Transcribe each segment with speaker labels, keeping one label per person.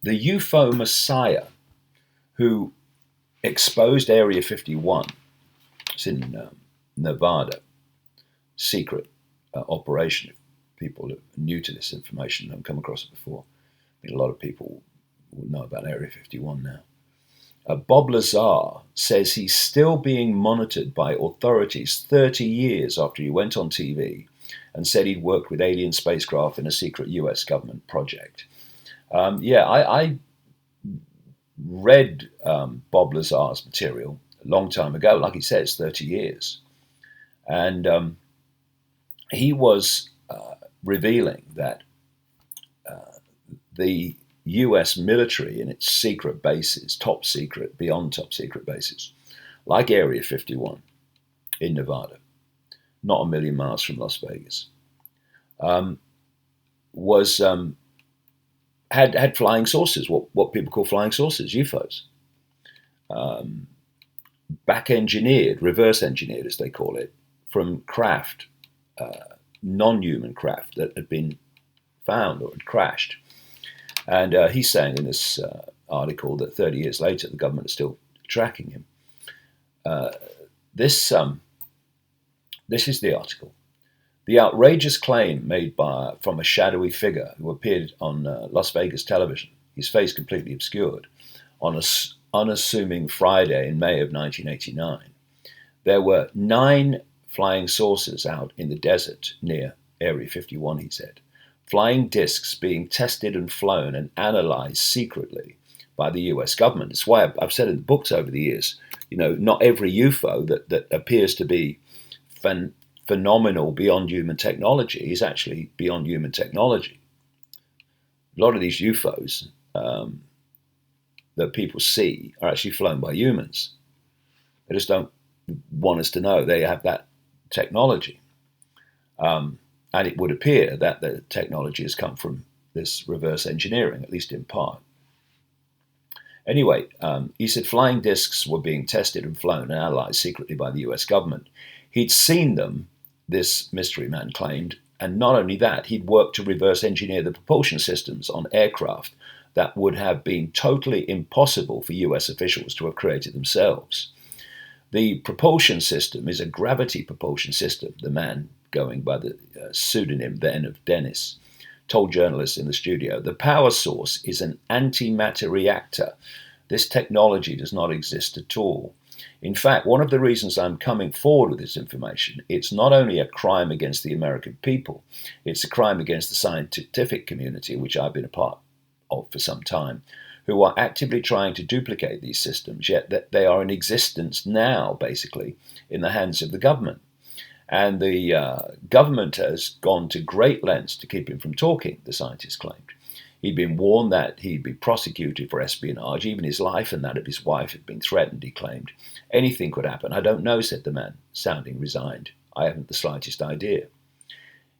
Speaker 1: the UFO messiah who exposed Area 51, it's in Nevada, secret operation. If people are new to this information and haven't come across it before, I think a lot of people will know about Area 51 now. Bob Lazar says he's still being monitored by authorities 30 years after he went on TV and said he'd worked with alien spacecraft in a secret US government project. I read Bob Lazar's material a long time ago, like he says, 30 years. And he was revealing that the US military in its secret bases, top secret, beyond top secret bases, like Area 51 in Nevada, not a million miles from Las Vegas, had flying saucers, what people call flying saucers, UFOs, back-engineered, reverse-engineered, as they call it, from craft, non-human craft that had been found or had crashed. And he's saying in this article that 30 years later, the government is still tracking him. This is the article. The outrageous claim made from a shadowy figure who appeared on Las Vegas television, his face completely obscured, on an unassuming Friday in May of 1989. There were 9 flying saucers out in the desert near Area 51, he said. Flying discs being tested and flown and analyzed secretly by the US government. It's why I've said in the books over the years, not every UFO that appears to be phenomenal beyond human technology is actually beyond human technology. A lot of these UFOs that people see are actually flown by humans. They just don't want us to know they have that technology. And it would appear that the technology has come from this reverse engineering, at least in part. Anyway, he said flying discs were being tested and flown and analyzed secretly by the US government. He'd seen them, this mystery man claimed, and not only that, he'd worked to reverse engineer the propulsion systems on aircraft that would have been totally impossible for US officials to have created themselves. The propulsion system is a gravity propulsion system, the man, going by the pseudonym then of Dennis, told journalists in the studio. The power source is an antimatter reactor. This technology does not exist at all. In fact, one of the reasons I'm coming forward with this information, it's not only a crime against the American people, it's a crime against the scientific community, which I've been a part of for some time, who are actively trying to duplicate these systems, yet that they are in existence now, basically, in the hands of the government. And the government has gone to great lengths to keep him from talking, the scientist claimed. He'd been warned that he'd be prosecuted for espionage. Even his life and that of his wife had been threatened, he claimed. Anything could happen. I don't know, said the man, sounding resigned. I haven't the slightest idea.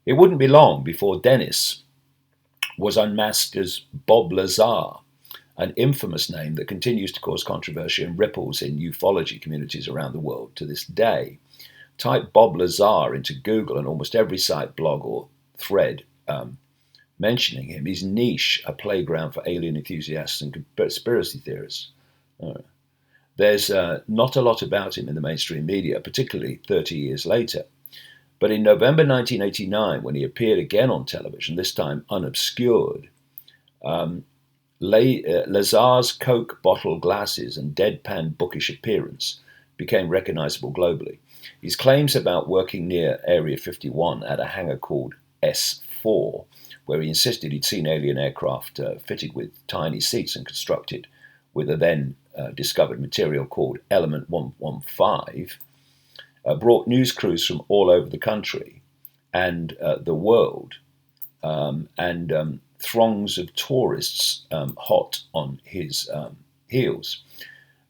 Speaker 1: It wouldn't be long before Dennis was unmasked as Bob Lazar, an infamous name that continues to cause controversy and ripples in ufology communities around the world to this day. Type Bob Lazar into Google and almost every site, blog or thread mentioning him. His niche, a playground for alien enthusiasts and conspiracy theorists. There's not a lot about him in the mainstream media, particularly 30 years later. But in November 1989, when he appeared again on television, this time unobscured, Lazar's Coke bottle glasses and deadpan bookish appearance became recognizable globally. His claims about working near Area 51 at a hangar called S4, where he insisted he'd seen alien aircraft fitted with tiny seats and constructed with a then discovered material called Element 115, brought news crews from all over the country and the world, and throngs of tourists hot on his heels.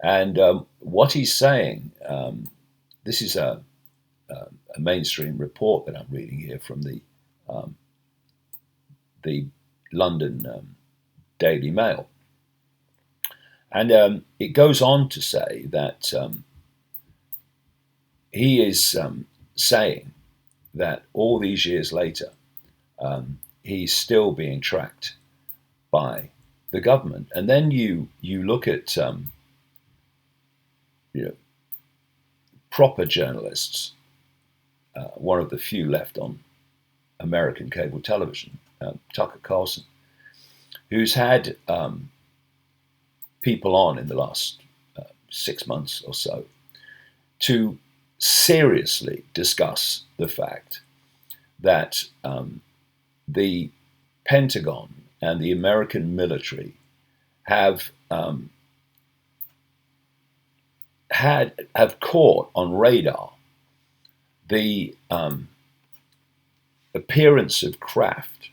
Speaker 1: And what he's saying, this is a mainstream report that I'm reading here from the London Daily Mail. And it goes on to say that he is saying that all these years later, he's still being tracked by the government. And then you look at you know, proper journalists, one of the few left on American cable television, Tucker Carlson, who's had people on in the last 6 months or so to seriously discuss the fact that the Pentagon and the American military have caught on radar the appearance of craft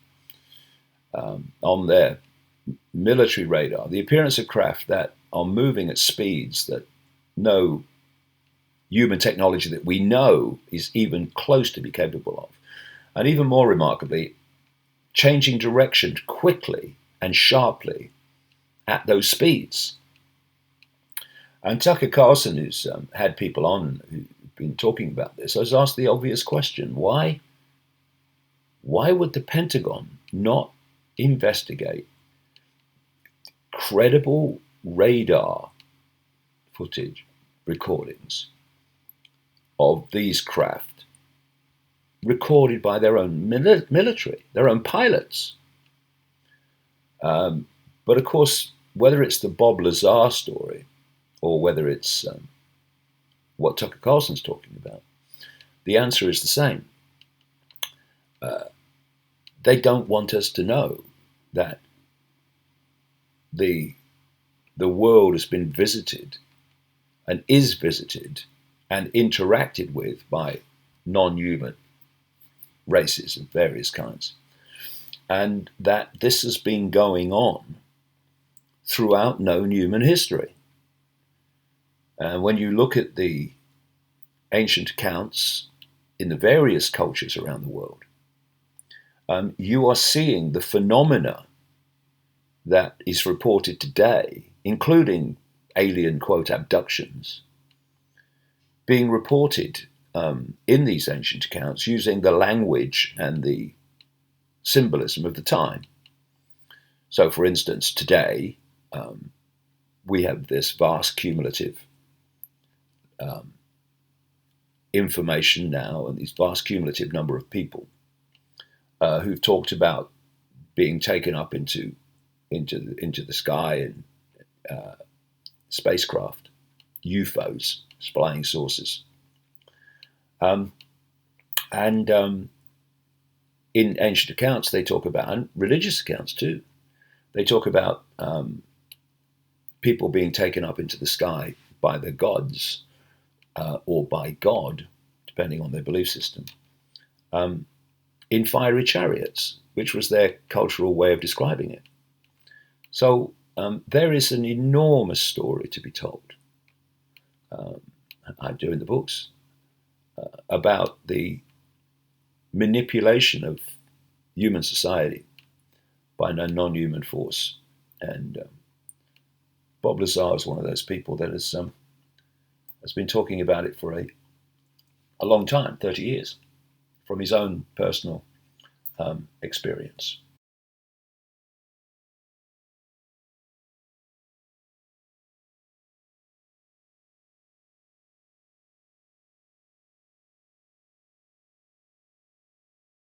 Speaker 1: on their military radar, the appearance of craft that are moving at speeds that no human technology that we know is even close to be capable of. And even more remarkably, changing direction quickly and sharply at those speeds. And Tucker Carlson, who's had people on who've been talking about this, has asked the obvious question: why would the Pentagon not investigate credible radar footage, recordings of these craft recorded by their own military, their own pilots? But of course, whether it's the Bob Lazar story or whether it's what Tucker Carlson's talking about, the answer is the same. They don't want us to know that the world has been visited and is visited and interacted with by non-human races of various kinds, and that this has been going on throughout known human history. And when you look at the ancient accounts in the various cultures around the world, you are seeing the phenomena that is reported today, including alien, quote, abductions, being reported in these ancient accounts using the language and the symbolism of the time. So, for instance, today we have this vast cumulative information now, and these vast cumulative number of people who've talked about being taken up into the sky in spacecraft, UFOs, flying saucers, and in ancient accounts they talk about, and religious accounts too, they talk about people being taken up into the sky by the gods or by God, depending on their belief system, in fiery chariots, which was their cultural way of describing it. So there is an enormous story to be told. I do in the books about the manipulation of human society by a non-human force. And Bob Lazar is one of those people that has been talking about it for a long time, 30 years, from his own personal experience.